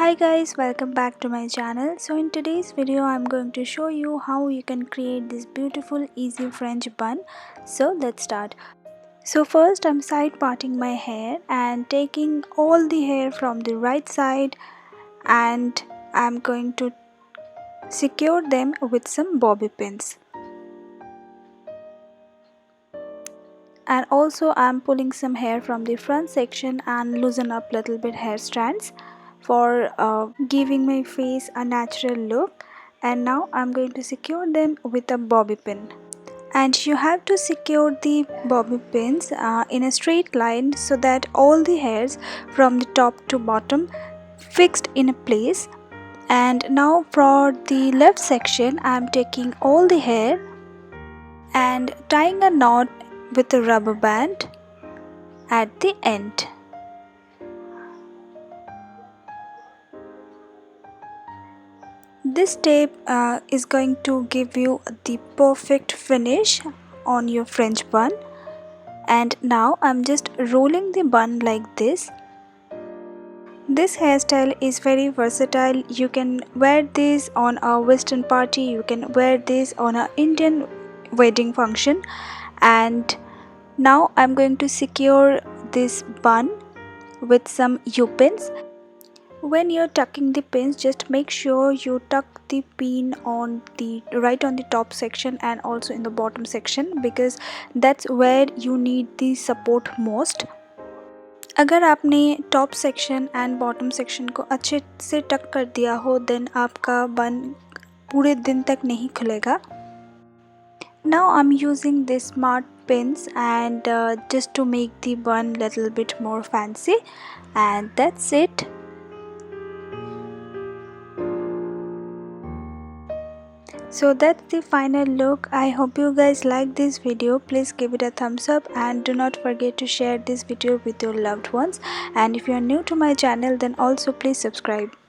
Hi guys, welcome back to my channel. So in today's video I'm going to show you how you can create this beautiful easy French bun. So let's start. So first I'm side parting my hair and taking all the hair from the right side, and I'm going to secure them with some bobby pins. And also I'm pulling some hair from the front section and loosen up little bit hair strands for giving my face a natural look. And now I'm going to secure them with a bobby pin, and you have to secure the bobby pins in a straight line so that all the hairs from the top to bottom fixed in a place. And now for the left section I'm taking all the hair and tying a knot with a rubber band at the end. This tape is going to give you the perfect finish on your French bun. And now I'm just rolling the bun like this. This hairstyle is very versatile. You can wear this on a western party, you can wear this on an Indian wedding function. And now I'm going to secure this bun with some U-pins. When you're tucking the pins, just make sure you tuck the pin on the right on the top section and also in the bottom section, because that's where you need the support most. अगर आपने top section and bottom section को अच्छे से टक कर दिया हो then आपका बन पूरे दिन तक नहीं खुलेगा. Now I'm using this smart pins and just to make the bun little bit more fancy, and that's it. So that's the final look. I hope you guys like this video. Please give it a thumbs up and do not forget to share this video with your loved ones. And if you are new to my channel, then also please subscribe.